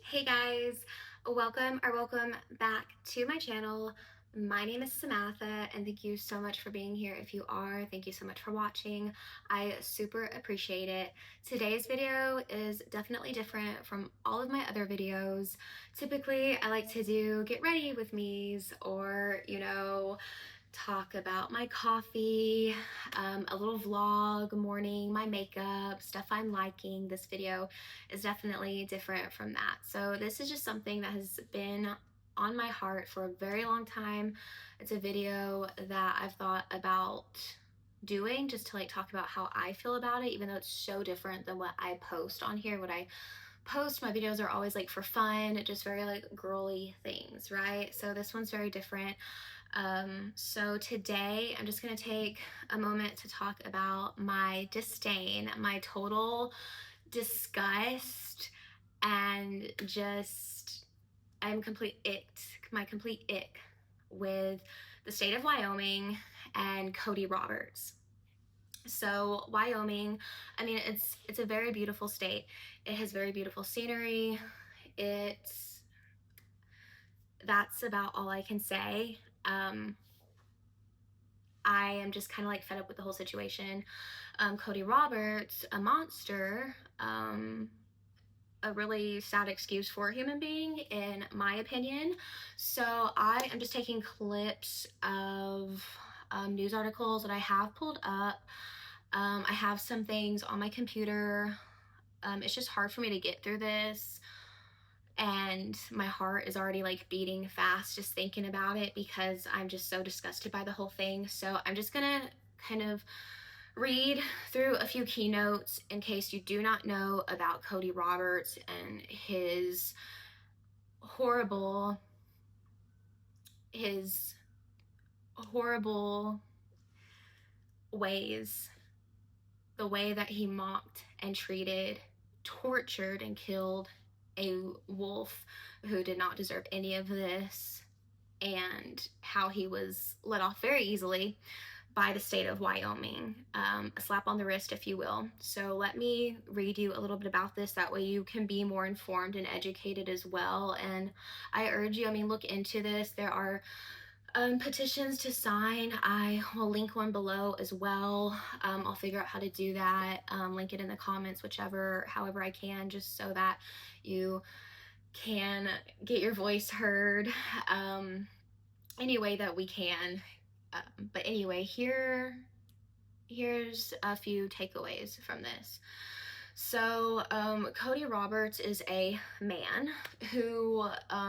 Hey guys, welcome back to my channel. My name is Samantha and thank you so much for being here. If you are, thank you so much for watching. I super appreciate it. Today's video is definitely different from all of my other videos. Typically, I like to do get ready with me's or, talk about my coffee, a little vlog morning, my makeup, stuff I'm liking. This video is definitely different from that. So this is just something that has been on my heart for a very long time. It's a video that I've thought about doing just to talk about how I feel about it, even though it's so different than what I post on here. What I post, my videos are always for fun, just very girly things, right? So this one's very different. So today I'm just gonna take a moment to talk about my disdain, my total disgust, and just my complete ick with the state of Wyoming and Cody Roberts. So Wyoming, I mean, it's a very beautiful state. It has very beautiful scenery. That's about all I can say. I am just kind of fed up with the whole situation. Cody Roberts, a monster, a really sad excuse for a human being, in my opinion. So I am just taking clips of news articles that I have pulled up. I have some things on my computer. It's just hard for me to get through this, and my heart is already beating fast just thinking about it because I'm just so disgusted by the whole thing. So I'm just gonna kind of read through a few keynotes in case you do not know about Cody Roberts and horrible his horrible ways, the way that he mocked and treated, tortured and killed a wolf who did not deserve any of this, and how he was let off very easily by the state of Wyoming. A slap on the wrist, if you will. So let me read you a little bit about this. That way you can be more informed and educated as well. And I urge you, look into this. There are petitions to sign. I will link one below as well. I'll figure out how to do that. Link it in the comments, however I can, just so that you can get your voice heard any way that we can. But anyway, here's a few takeaways from this. So Cody Roberts is a man who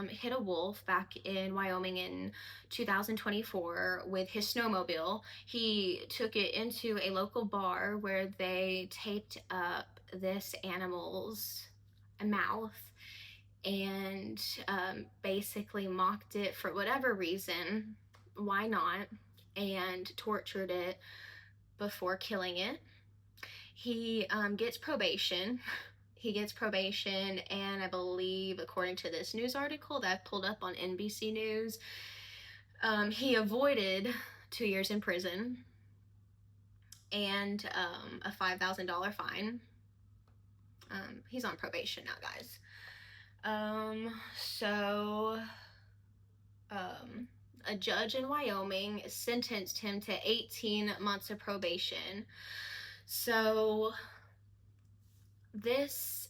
hit a wolf back in Wyoming in 2024 with his snowmobile. He took it into a local bar where they taped up this animal's mouth and basically mocked it for whatever reason. Why not? And tortured it before killing it. He gets probation. He gets probation, and I believe, according to this news article that I pulled up on NBC News, he avoided 2 years in prison and a $5,000 fine. He's on probation now, guys. A judge in Wyoming sentenced him to 18 months of probation. So this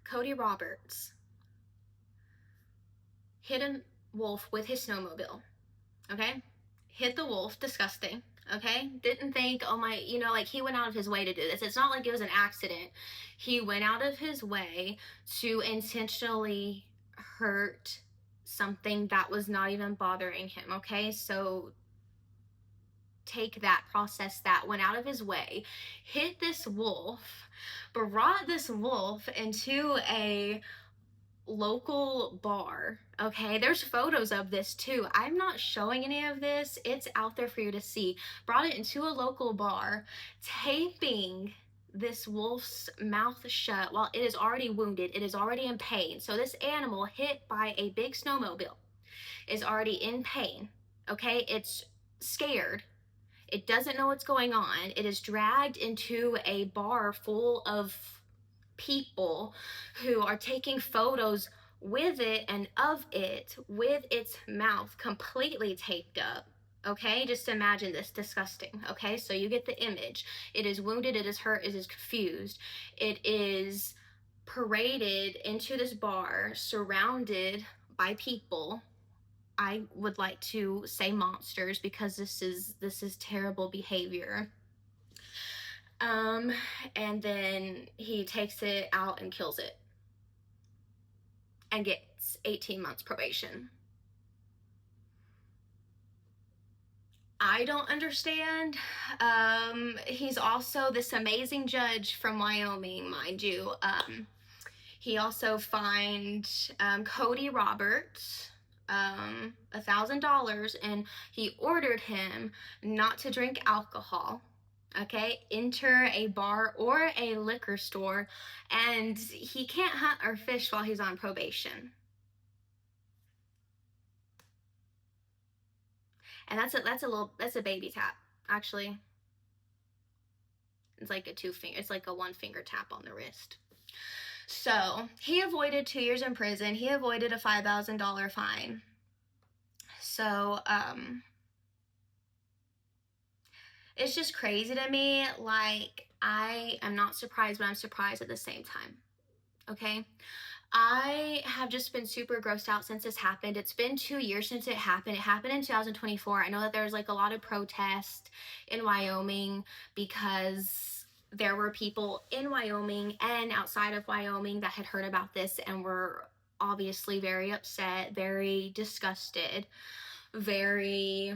Cody Roberts hit a wolf with his snowmobile, okay? Hit the wolf, disgusting, okay? Didn't think, oh my, he went out of his way to do this. It's not like it was an accident. He went out of his way to intentionally hurt something that was not even bothering him, okay? So take that, process that, went out of his way, hit this wolf, brought this wolf into a local bar, okay? There's photos of this too. I'm not showing any of this. It's out there for you to see. Brought it into a local bar, taping this wolf's mouth shut while it is already wounded. It is already in pain. So this animal hit by a big snowmobile is already in pain, okay? It's scared. It doesn't know what's going on. It is dragged into a bar full of people who are taking photos with it and of it with its mouth completely taped up. Okay, just imagine this. Disgusting. Okay, so you get the image. It is wounded, it is hurt, it is confused. It is paraded into this bar surrounded by people. I would like to say monsters because this is terrible behavior. And then he takes it out and kills it and gets 18 months probation. I don't understand. He's also this amazing judge from Wyoming, mind you. He also fined Cody Roberts $1,000, and he ordered him not to drink alcohol. Okay, enter a bar or a liquor store, and he can't hunt or fish while he's on probation. And that's a baby tap, actually. It's like it's like a 1 finger tap on the wrist. So he avoided 2 years in prison. He avoided a $5,000 fine. So it's just crazy to me. Like, I am not surprised, but I'm surprised at the same time. Okay, I have just been super grossed out since this happened. It's been 2 years since it happened. It happened in 2024. I know that there's like a lot of protest in Wyoming because there were people in Wyoming and outside of Wyoming that had heard about this and were obviously very upset, very disgusted, very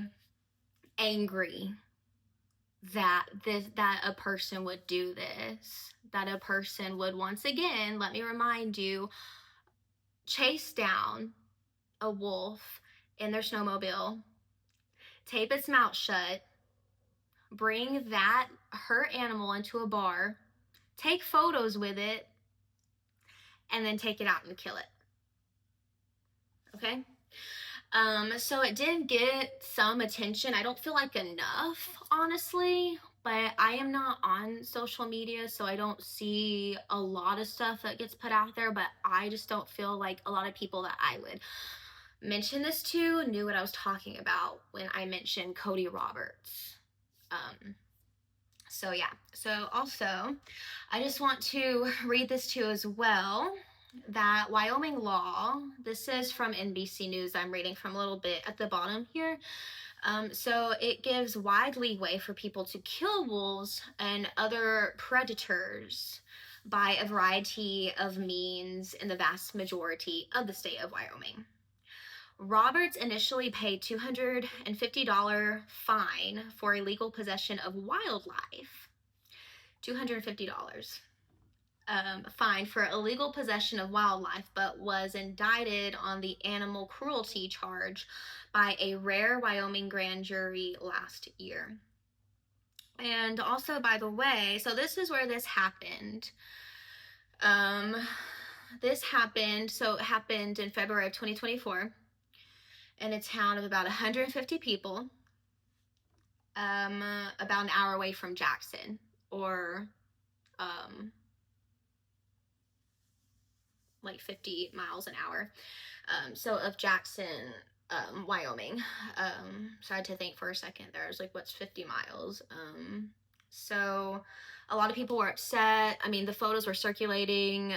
angry that a person would do this, that a person would, once again, let me remind you, chase down a wolf in their snowmobile, tape its mouth shut, bring that hurt animal into a bar, take photos with it, and then take it out and kill it. Okay? So it did get some attention. I don't feel like enough, honestly, but I am not on social media, so I don't see a lot of stuff that gets put out there, but I just don't feel like a lot of people that I would mention this to knew what I was talking about when I mentioned Cody Roberts. So yeah, so also I just want to read this to you as well, that Wyoming law, this is from NBC News, I'm reading from a little bit at the bottom here. So it gives wide leeway for people to kill wolves and other predators by a variety of means in the vast majority of the state of Wyoming. Roberts initially paid $250 fine for illegal possession of wildlife. $250 fine for illegal possession of wildlife, but was indicted on the animal cruelty charge by a rare Wyoming grand jury last year. And also, by the way, so this is where this happened. It happened in February of 2024 in a town of about 150 people, about an hour away from Jackson, or like 50 miles an hour. So of Jackson, Wyoming. So I had to think for a second there. I was like, what's 50 miles? So a lot of people were upset. I mean, the photos were circulating.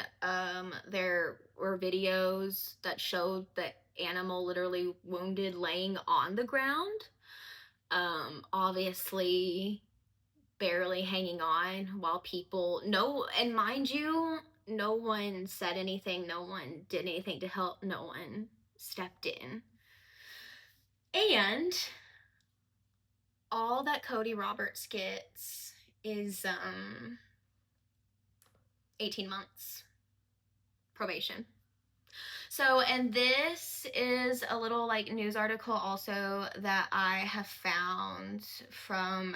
There were videos that showed the animal literally wounded laying on the ground. Obviously barely hanging on while people, and mind you, no one said anything, no one did anything to help, no one stepped in. And all that Cody Roberts gets is 18 months probation. So, and this is a little like news article also that I have found from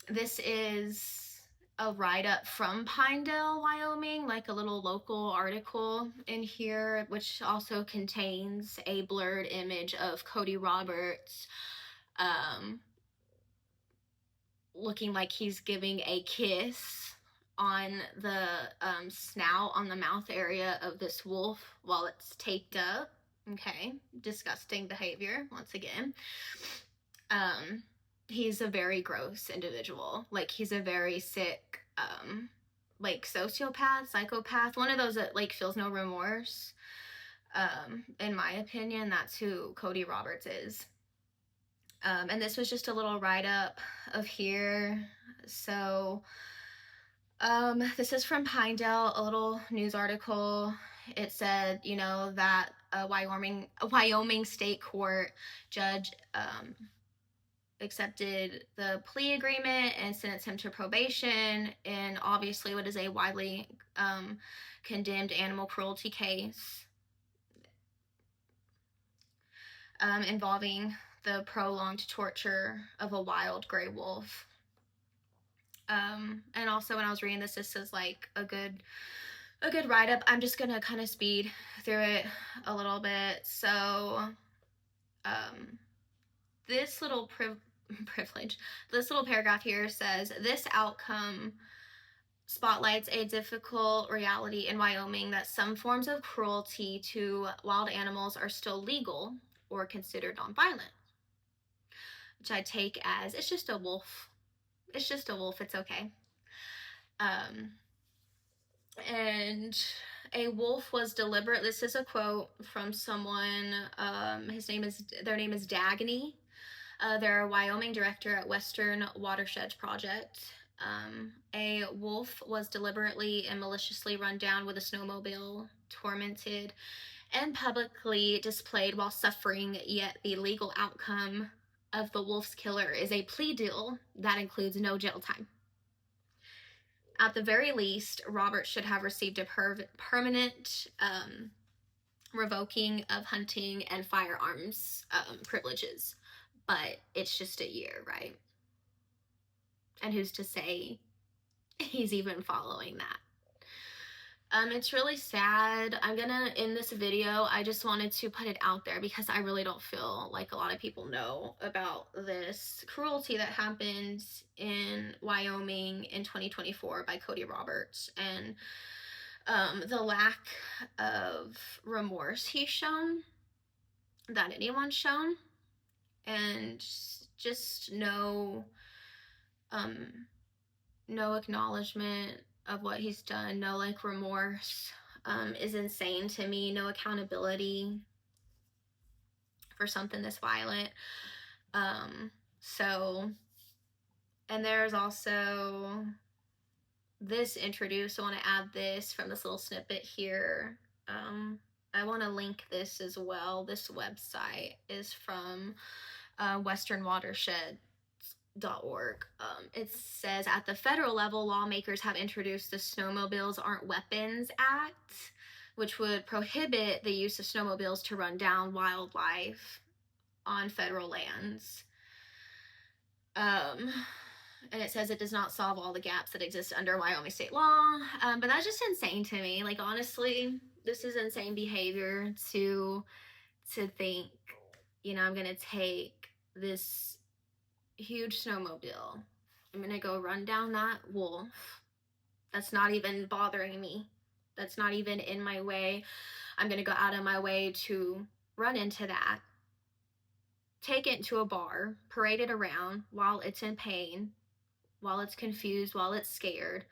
this is a write-up from Pinedale, Wyoming, like a little local article in here, which also contains a blurred image of Cody Roberts looking like he's giving a kiss on the snout, on the mouth area of this wolf while it's taped up. Okay, disgusting behavior once again. um he's a very gross individual. Like, he's a very sick, like, sociopath, psychopath, one of those that like feels no remorse. In my opinion, that's who Cody Roberts is. And this was just a little write-up of here. So this is from Pinedale, a little news article. It said, you know, that a Wyoming state court judge accepted the plea agreement and sentenced him to probation in obviously what is a widely condemned animal cruelty case involving the prolonged torture of a wild gray wolf. And also, when I was reading this is like a good write-up. I'm just gonna kind of speed through it a little bit. So this little privilege, this little paragraph here says, this outcome spotlights a difficult reality in Wyoming, that some forms of cruelty to wild animals are still legal or considered nonviolent, which I take as, it's just a wolf. It's just a wolf. It's okay. And a wolf was deliberate. This is a quote from someone. Their name is Dagny. They're a Wyoming director at Western Watersheds Project. A wolf was deliberately and maliciously run down with a snowmobile, tormented, and publicly displayed while suffering, yet the legal outcome of the wolf's killer is a plea deal that includes no jail time. At the very least, Robert should have received a permanent revoking of hunting and firearms privileges. But it's just a year, right? And who's to say he's even following that? It's really sad. I'm gonna end this video. I just wanted to put it out there because I really don't feel like a lot of people know about this cruelty that happened in Wyoming in 2024 by Cody Roberts, and the lack of remorse he's shown, that anyone's shown, and just no acknowledgement of what he's done, no like remorse, is insane to me. No accountability for something this violent. So, and there's also this introduced. I want to add this from this little snippet here. I want to link this as well. This website is from Western Watersheds .org. It says, at the federal level, lawmakers have introduced the Snowmobiles Aren't Weapons Act, which would prohibit the use of snowmobiles to run down wildlife on federal lands. And it says it does not solve all the gaps that exist under Wyoming state law. But that's just insane to me. Like, honestly, this is insane behavior to think, you know, I'm gonna take this huge snowmobile, I'm gonna go run down that wolf that's not even bothering me, that's not even in my way. I'm gonna go out of my way to run into that, take it to a bar, parade it around while it's in pain, while it's confused, while it's scared,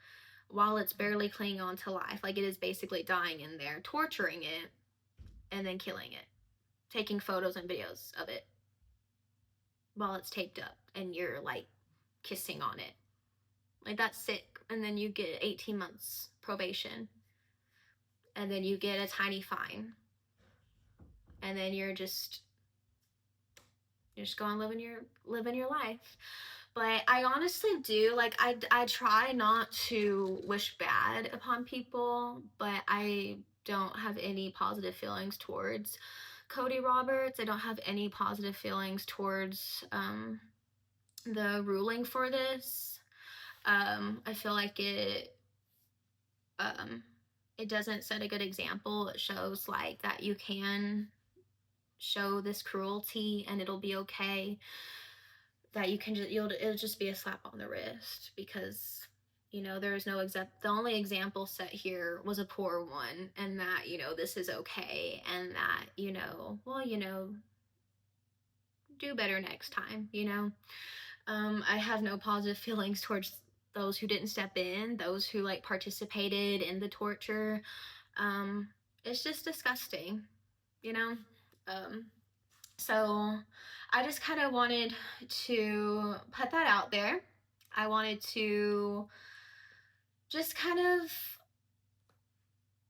while it's barely clinging on to life, like it is basically dying in there, torturing it, and then killing it, taking photos and videos of it while it's taped up and you're like kissing on it. Like, that's sick. And then you get 18 months probation, and then you get a tiny fine, and then you're just going living your life. But I honestly do, like, I try not to wish bad upon people, but I don't have any positive feelings towards Cody Roberts. I don't have any positive feelings towards the ruling for this. I feel like it doesn't set a good example. It shows like that you can show this cruelty and it'll be okay. that you can just, it'll just be a slap on the wrist, because there's no the only example set here was a poor one, and that this is okay, and that well, do better next time. I have no positive feelings towards those who didn't step in, those who like participated in the torture. It's just disgusting, you know um so I just kind of wanted to put that out there. I wanted to just kind of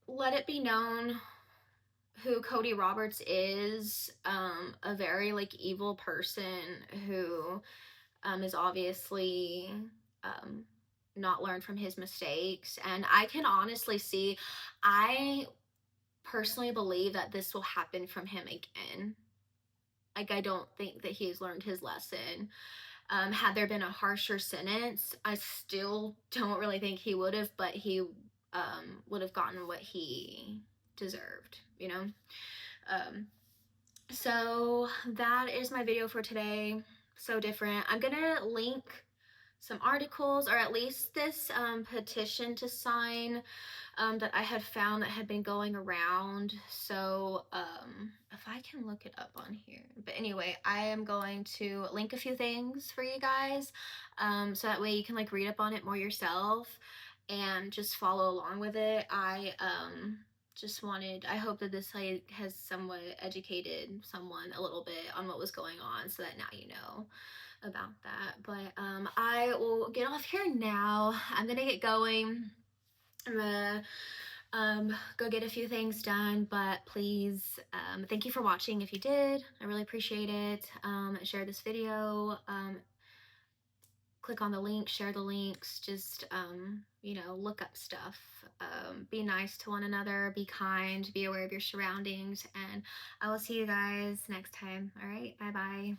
let it be known who Cody Roberts is, a very like evil person who is obviously um, not learned from his mistakes. And I can honestly see, I personally believe that this will happen from him again. Like, I don't think that he's learned his lesson. Had there been a harsher sentence, I still don't really think he would have, but he would have gotten what he deserved, Um, so that is my video for today. So different. I'm gonna link some articles, or at least this petition to sign that I had found that had been going around. So if I can look it up on here. But anyway, I am going to link a few things for you guys, so that way you can like read up on it more yourself and just follow along with it. I hope that this like has somewhat educated someone a little bit on what was going on, so that now you know about that. But I will get off here now. I'm gonna get going. I'm gonna go get a few things done, but please, thank you for watching if you did. I really appreciate it. Share this video, click on the link, share the links, just look up stuff. Be nice to one another, be kind, be aware of your surroundings, and I will see you guys next time. All right, bye bye.